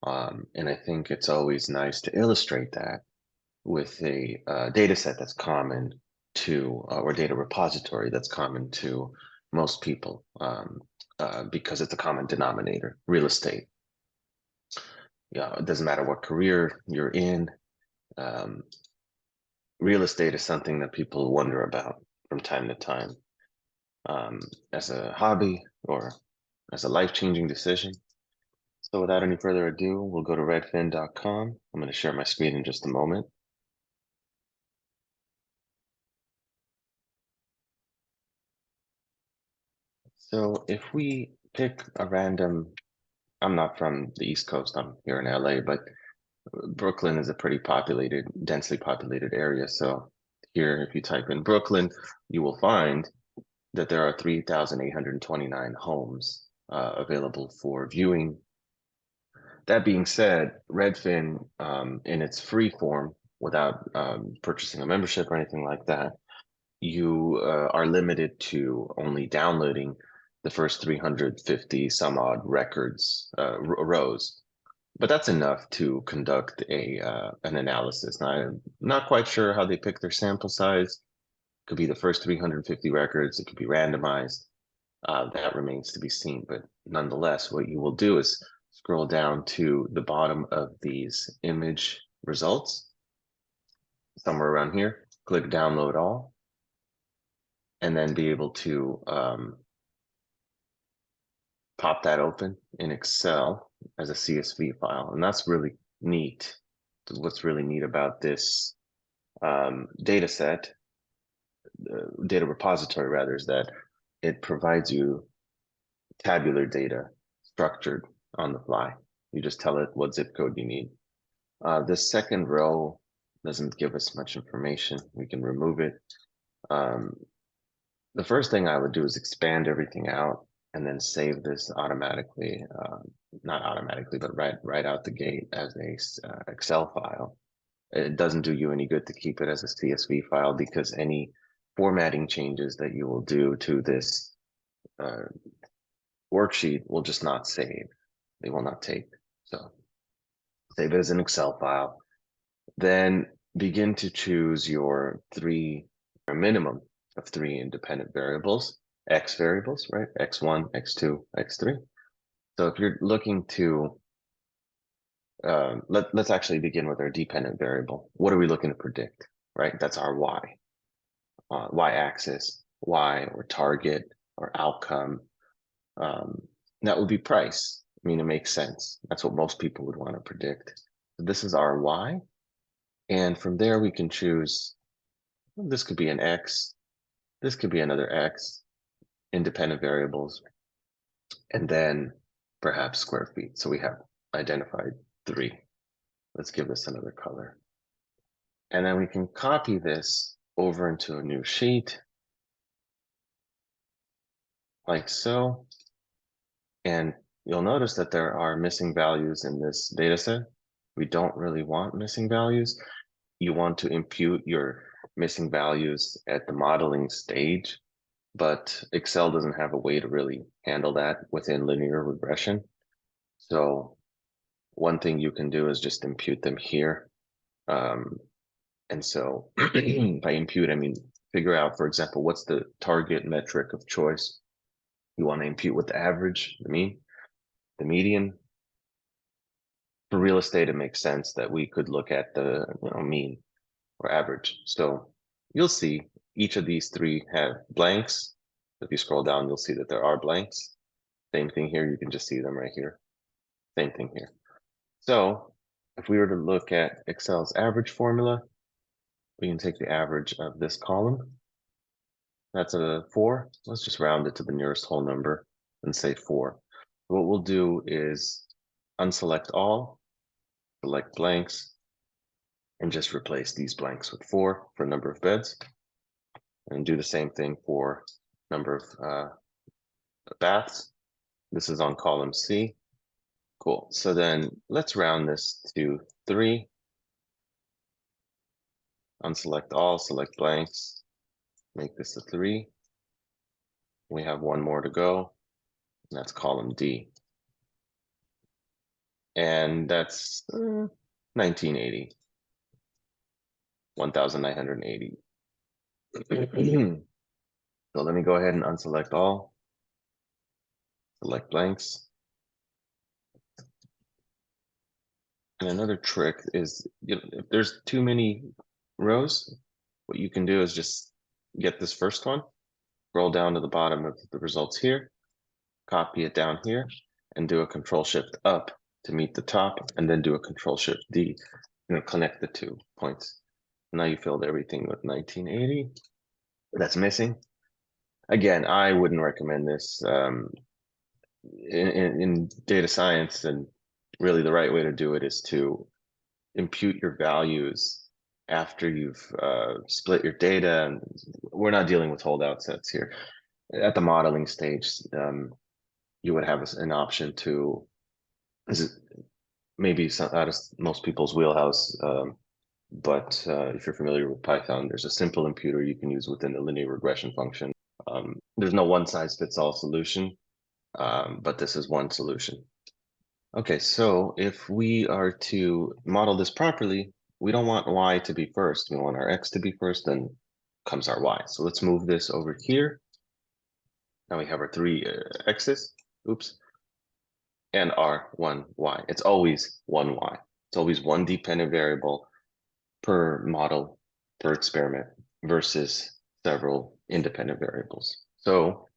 And I think it's always nice to illustrate that with a data set that's common to, or data repository that's common to most people, because it's a common denominator, real estate. Yeah, it doesn't matter what career you're in. Um, Real estate is something that people wonder about from time to time, as a hobby or as a life-changing decision. So without any further ado, we'll go to redfin.com. I'm going to share my screen in just a moment. So if we pick a random, I'm not from the East Coast, I'm here in LA, but Brooklyn is a pretty populated, densely populated area. So here, if you type in Brooklyn, you will find that there are 3,829 homes available for viewing. That being said, Redfin, in its free form, without purchasing a membership or anything like that, you are limited to only downloading the first 350 some odd records, rows. But that's enough to conduct an analysis. Now, I'm not quite sure how they pick their sample size. Could be the first 350 records. It could be randomized. That remains to be seen. But nonetheless, what you will do is scroll down to the bottom of these image results, somewhere around here, click download all, and then be able to pop that open in Excel as a CSV file. And that's really neat. What's really neat about this data set, data repository rather, is that it provides you tabular data structured on the fly. You just tell it what zip code you need. This second row doesn't give us much information. We can remove it. The first thing I would do is expand everything out and then save this automatically, not automatically, but right out the gate as a Excel file. It doesn't do you any good to keep it as a CSV file because any formatting changes that you will do to this worksheet will just not save. They will not take. So save it as an Excel file. Then begin to choose your minimum of 3 independent variables, X variables, right? X1, X2, X3. So if you're looking to, let's actually begin with our dependent variable. What are we looking to predict, right? That's our Y, Y-axis, Y or target or outcome. That would be price. I mean, it makes sense. That's what most people would want to predict. So this is our Y. And from there, we can choose, well, this could be an X, this could be another X, independent variables, and then perhaps square feet. So we have identified 3. Let's give this another color. And then we can copy this over into a new sheet, like so. And you'll notice that there are missing values in this data set. We don't really want missing values. You want to impute your missing values at the modeling stage, but Excel doesn't have a way to really handle that within linear regression. So one thing you can do is just impute them here. And so by impute, I mean, figure out, for example, what's the target metric of choice. You want to impute with the average, the mean, the median. For real estate, it makes sense that we could look at the mean or average. So you'll see each of these 3 have blanks. If you scroll down, you'll see that there are blanks. Same thing here, you can just see them right here. Same thing here. So if we were to look at Excel's average formula, we can take the average of this column. That's a 4. Let's just round it to the nearest whole number and say 4. What we'll do is unselect all, select blanks, and just replace these blanks with 4 for number of beds. And do the same thing for number of baths. This is on column C. Cool. So then let's round this to 3. Unselect all, select blanks, make this a 3. We have 1 more to go, and that's column D. And that's 1980. 1980. So let me go ahead and unselect all, select blanks. And another trick is, if there's too many rows, what you can do is just get this first one, scroll down to the bottom of the results here, copy it down here, and do a Control-Shift up to meet the top, and then do a Control-Shift D, connect the 2 points. Now you filled everything with 1980. That's missing. Again, I wouldn't recommend this in data science, and really the right way to do it is to impute your values after you've split your data. And we're not dealing with holdout sets here. At the modeling stage, you would have an option to, maybe out of most people's wheelhouse, but if you're familiar with Python, there's a simple imputer you can use within the linear regression function. There's no one-size-fits-all solution, but this is one solution. Okay, so if we are to model this properly, we don't want y to be first. We want our x to be first, then comes our y. So let's move this over here. Now we have our 3 x's, oops, and our 1 y. It's always 1 y. It's always one dependent variable per model, per experiment, versus several independent variables. So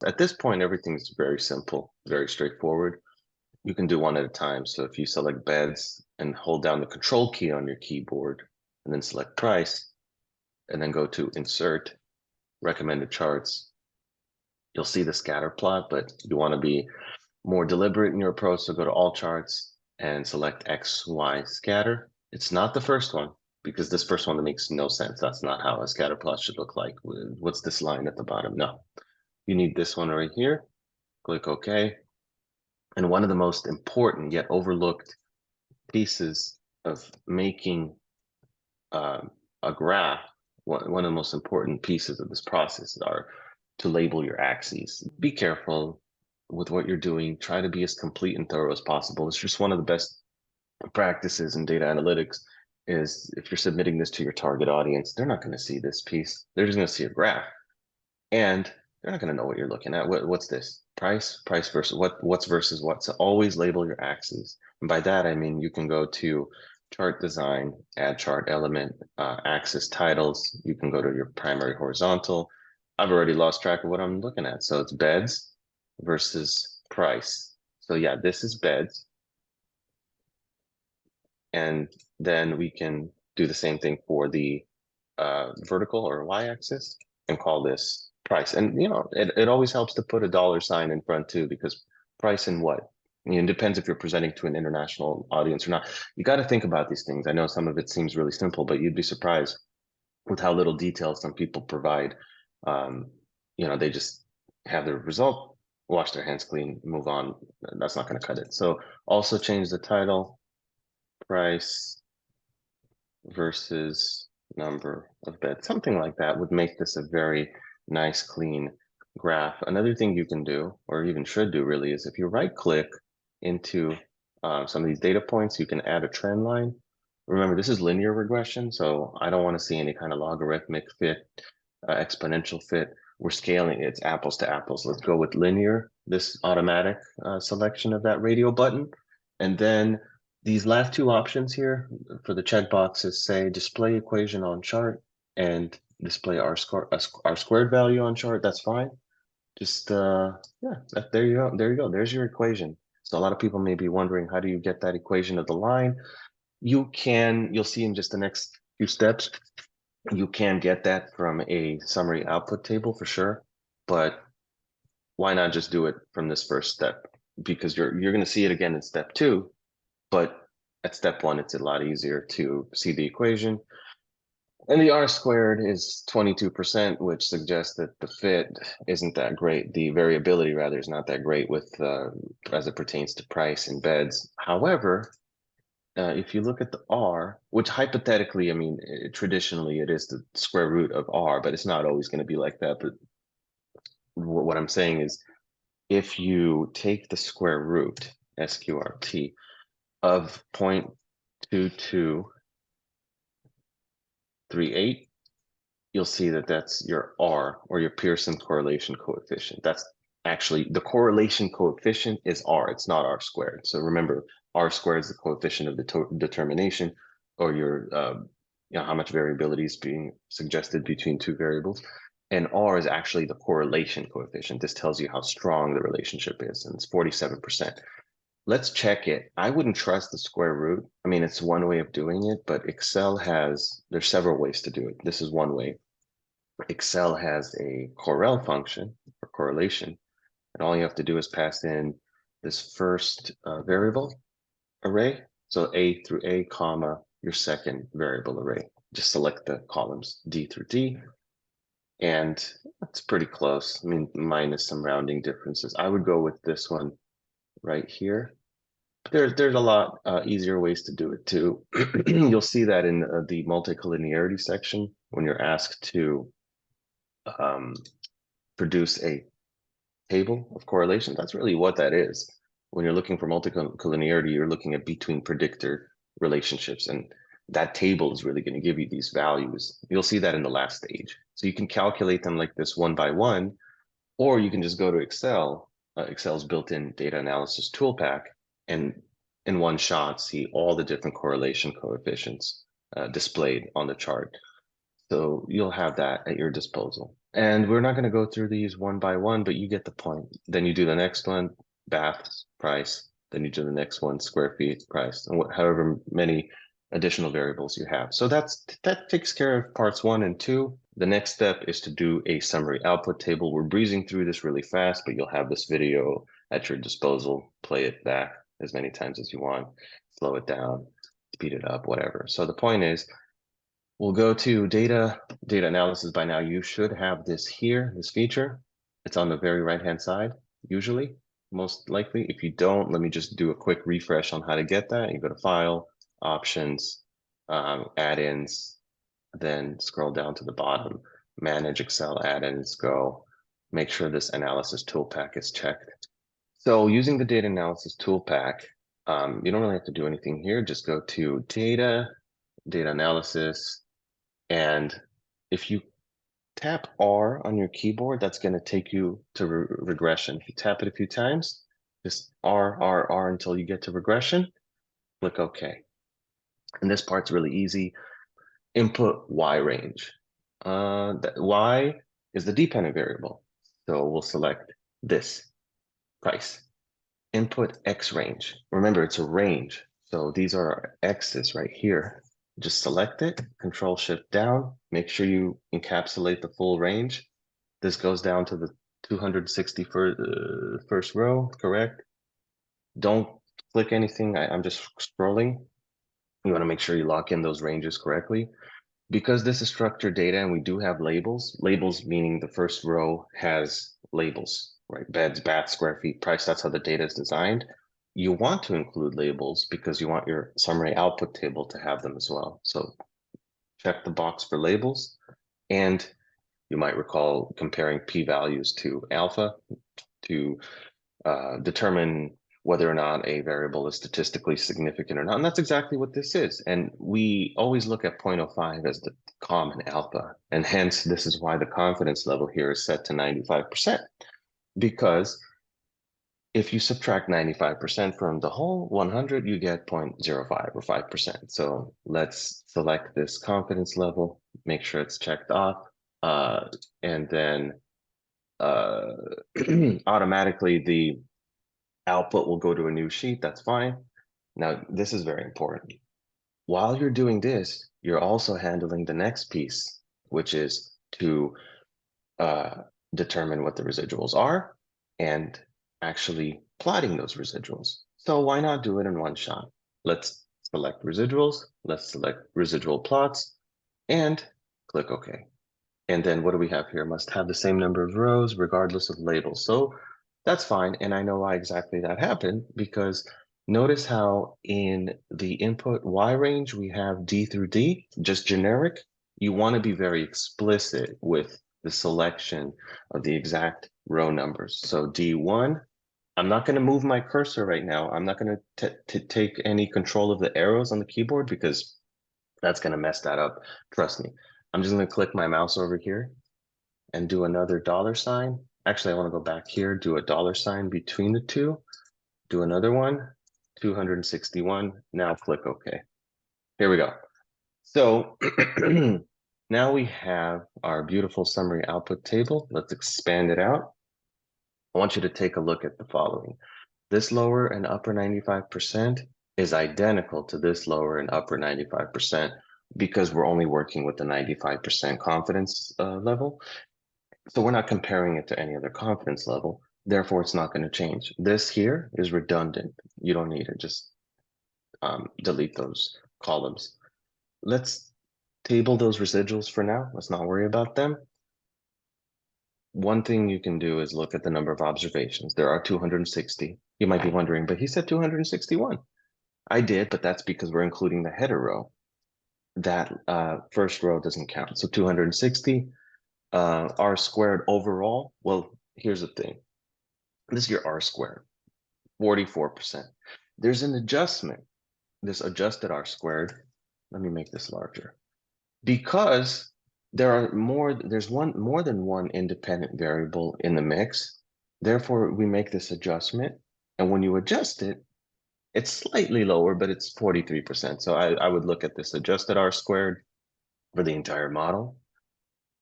at this point, everything's very simple, very straightforward. You can do one at a time. So if you select beds and hold down the Control key on your keyboard, and then select price, and then go to insert recommended charts, you'll see the scatter plot, but you want to be more deliberate in your approach. So go to all charts and select X, Y scatter. It's not the first one, because this first one makes no sense. That's not how a scatter plot should look like. What's this line at the bottom? No, you need this one right here. Click OK. And one of the most important yet overlooked pieces of making a graph, one of the most important pieces of this process are to label your axes. Be careful with what you're doing. Try to be as complete and thorough as possible. It's just one of the best practices in data analytics. Is if you're submitting this to your target audience, they're not going to see this piece. They're just going to see a graph, and they're not going to know what you're looking at. What's this? Price versus what's versus what. So always label your axes. And by that, I mean, you can go to chart design, add chart element, axis titles. You can go to your primary horizontal. I've already lost track of what I'm looking at. So it's beds versus price. So yeah, this is beds. And then we can do the same thing for the vertical or y-axis and call this price. And it always helps to put a dollar sign in front too, because price and what? It depends if you're presenting to an international audience or not. You got to think about these things. I know some of it seems really simple, but you'd be surprised with how little detail some people provide. They just have the result, wash their hands clean, move on. That's not going to cut it. So also change the title, price versus number of beds, something like that would make this a very nice, clean graph. Another thing you can do, or even should do really, is if you right click into some of these data points, you can add a trend line. Remember, this is linear regression, so I don't want to see any kind of logarithmic fit, exponential fit. We're scaling, it's apples to apples. Let's go with linear, this automatic selection of that radio button. And then these last 2 options here for the checkboxes say display equation on chart and display R² value on chart. That's fine. Just yeah, there you go. There you go. There's your equation. So a lot of people may be wondering, how do you get that equation of the line? You'll see in just the next few steps, you can get that from a summary output table for sure, but why not just do it from this first step? Because you're going to see it again in step 2, but at step 1, it's a lot easier to see the equation. And the R² is 22%, which suggests that the fit isn't that great. The variability, rather, is not that great with as it pertains to price and beds. However, if you look at the R, which hypothetically, I mean, traditionally it is the square root of R, but it's not always going to be like that. But what I'm saying is, if you take the square root SQRT of 0.2238, you'll see that that's your R, or your Pearson correlation coefficient. That's actually the correlation coefficient is R, it's not R squared. So remember, R squared is the coefficient of the determination, or your how much variability is being suggested between two variables. And R is actually the correlation coefficient. This tells you how strong the relationship is, and it's 47%. Let's check it. I wouldn't trust the square root. I mean, it's one way of doing it, but Excel there's several ways to do it. This is one way. Excel has a correl function for correlation, and all you have to do is pass in this first variable array. So A through A, comma, your second variable array. Just select the columns D through D, and that's pretty close. I mean, minus some rounding differences. I would go with this one right here. There's a lot easier ways to do it too. You'll see that in the multicollinearity section when you're asked to produce a table of correlation. That's really what that is. When you're looking for multicollinearity, you're looking at between predictor relationships, and that table is really going to give you these values. You'll see that in the last stage. So you can calculate them like this one by one, or you can just go to Excel, Excel's built-in data analysis tool pack, and in one shot see all the different correlation coefficients displayed on the chart. So you'll have that at your disposal. And we're not going to go through these one by one, but you get the point. Then you do the next one, bath price. Then you do the next one, square feet price, and however many additional variables you have. So that takes care of parts 1 and 2. The next step is to do a summary output table. We're breezing through this really fast, but you'll have this video at your disposal. Play it back as many times as you want, slow it down, speed it up, whatever. So the point is, we'll go to data analysis. By now, you should have this here, this feature. It's on the very right-hand side, usually, most likely. If you don't, let me just do a quick refresh on how to get that. You go to File, Options, Add-ins, then scroll down to the bottom, Manage Excel Add-ins, go. Make sure this analysis tool pack is checked. So using the data analysis tool pack, you don't really have to do anything here. Just go to Data Analysis, and if you tap R on your keyboard, that's going to take you to regression. If you tap it a few times, just R until you get to regression, click OK. And this part's really easy. Input Y range. That Y is the dependent variable. So we'll select this, price. Input X range. Remember, it's a range. So these are our X's right here. Just select it, Control Shift down, make sure you encapsulate the full range. This goes down to the 261st row, correct? Don't click anything, I'm just scrolling. You want to make sure you lock in those ranges correctly. Because this is structured data and we do have labels meaning the first row has labels, right? Beds, baths, square feet, price, that's how the data is designed. You want to include labels because you want your summary output table to have them as well. So check the box for labels. And you might recall comparing p-values to alpha to determine whether or not a variable is statistically significant or not. And that's exactly what this is. And we always look at 0.05 as the common alpha. And hence, this is why the confidence level here is set to 95%. Because if you subtract 95% from the whole 100, you get 0.05 or 5%. So let's select this confidence level, make sure it's checked off, and then automatically the output will go to a new sheet. That's fine. Now, this is very important. While you're doing this, you're also handling the next piece, which is to determine what the residuals are and actually plotting those residuals. So why not do it in one shot? Let's select residuals, let's select residual plots, and click OK. And then what do we have here? Must have the same number of rows regardless of labels. So that's fine. And I know why exactly that happened, because notice how in the input Y range, we have D through D, just generic. You want to be very explicit with the selection of the exact row numbers. So D1 I'm not going to move my cursor right now. I'm not going to take any control of the arrows on the keyboard because that's going to mess that up. Trust me. I'm just going to click my mouse over here and do another $sign. Actually, I want to go back here, do a $sign between the two, do another one, 261. Now click OK. Here we go. So now we have our beautiful summary output table. Let's expand it out. I want you to take a look at the following. This lower and upper 95% is identical to this lower and upper 95% because we're only working with the 95% confidence level. So we're not comparing it to any other confidence level. Therefore, it's not going to change. This here is redundant. You don't need it. Just delete those columns. Let's table those residuals for now. Let's not worry about them. One thing you can do is look at the number of observations. There are 260. You might be wondering, but he said 261. I did, but that's because we're including the header row. That first row doesn't count. So 260 R² overall. Well, here's the thing. This is your R², 44%. There's an adjustment, this adjusted R². Let me make this larger. Because there's more than one independent variable in the mix. Therefore, we make this adjustment. And when you adjust it, it's slightly lower, but it's 43%. So I would look at this adjusted R² for the entire model.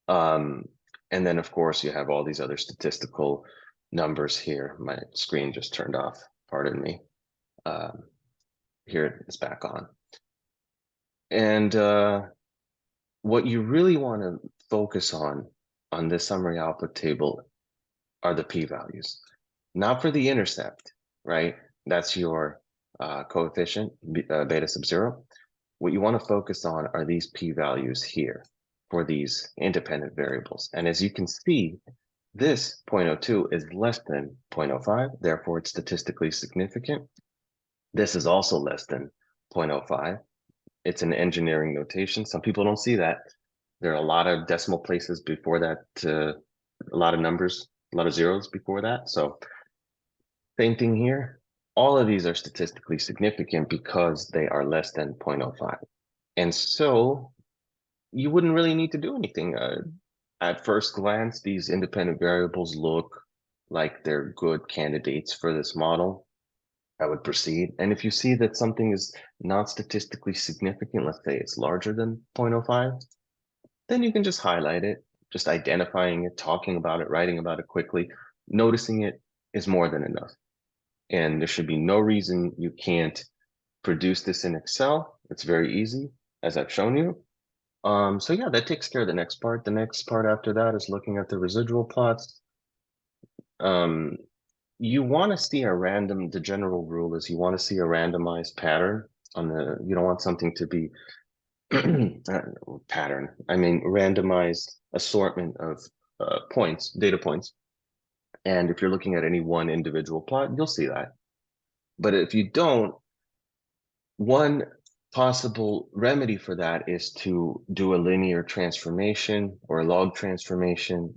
And then, of course, you have all these other statistical numbers here. My screen just turned off, pardon me. Here it's back on. And what you really want to focus on this summary output table are the p-values. Not for the intercept, right? That's your coefficient, beta sub 0. What you want to focus on are these p-values here for these independent variables. And as you can see, this 0.02 is less than 0.05, therefore it's statistically significant. This is also less than 0.05. It's an engineering notation. Some people don't see that. There are a lot of decimal places before that, a lot of numbers, a lot of zeros before that. So same thing here. All of these are statistically significant because they are less than 0.05. And so you wouldn't really need to do anything. At first glance, these independent variables look like they're good candidates for this model. I would proceed. And if you see that something is not statistically significant, let's say it's larger than 0.05, then you can just highlight it, just identifying it, talking about it, writing about it quickly. Noticing it is more than enough. And there should be no reason you can't produce this in Excel. It's very easy, as I've shown you. So yeah, that takes care of the next part. The next part after that is looking at the residual plots. You want to see the general rule is you want to see a randomized pattern on you don't want something to be pattern. I mean, randomized assortment of data points. And if you're looking at any one individual plot, you'll see that. But if you don't, one possible remedy for that is to do a linear transformation or a log transformation.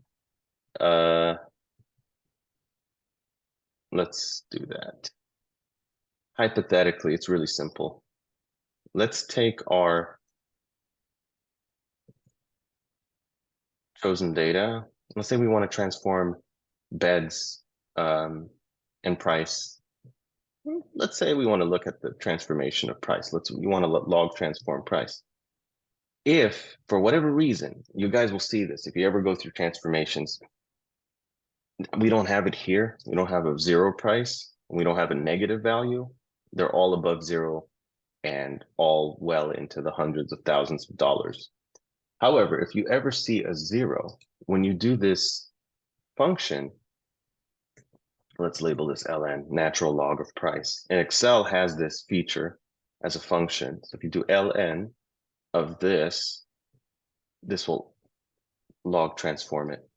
Let's do that. Hypothetically, it's really simple. Let's take our chosen data. Let's say we want to transform beds and price. Let's say we want to look at the transformation of price. We want to log transform price. If, for whatever reason, you guys will see this, if you ever go through transformations, we don't have it here. We don't have a zero price. We don't have a negative value. They're all above zero and all well into the hundreds of thousands of dollars. However, if you ever see a zero, when you do this function, let's label this ln, natural log of price. And Excel has this feature as a function. So if you do ln of this will log transform it.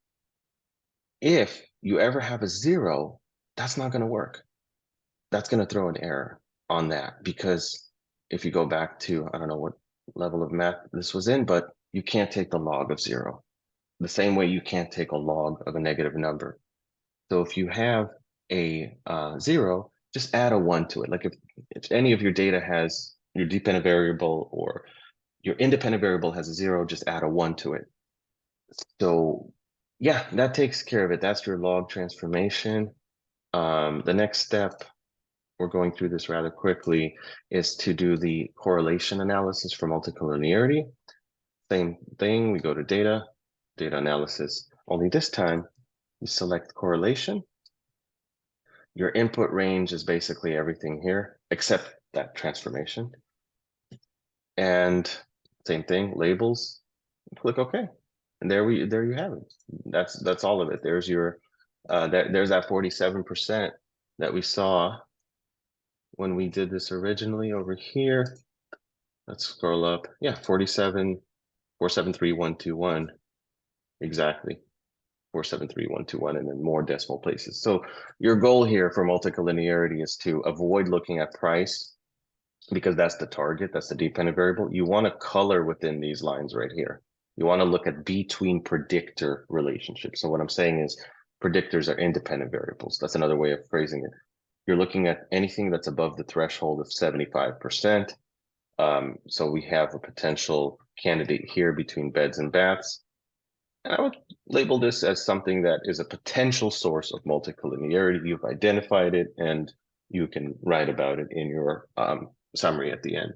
If you ever have a zero, that's not going to work. That's going to throw an error on that because if you go back to, I don't know what level of math this was in, but you can't take the log of zero. The same way you can't take a log of a negative number. So if you have a 0, just add a 1 to it. Like if any of your data has your dependent variable or your independent variable has a 0, just add a 1 to it. So yeah, that takes care of it. That's your log transformation. The next step, we're going through this rather quickly, is to do the correlation analysis for multicollinearity. Same thing, we go to data analysis. Only this time, you select correlation. Your input range is basically everything here, except that transformation. And same thing, labels, click OK. And there you have it. That's all of it. There's your there's that 47% that we saw when we did this originally over here. Let's scroll up. Yeah, 47, 473121. Exactly. 473121, and then more decimal places. So your goal here for multicollinearity is to avoid looking at price, because that's the target, that's the dependent variable. You want to color within these lines right here. You want to look at between predictor relationships. So what I'm saying is predictors are independent variables. That's another way of phrasing it. You're looking at anything that's above the threshold of 75%. So we have a potential candidate here between beds and baths. And I would label this as something that is a potential source of multicollinearity. You've identified it, and you can write about it in your summary at the end.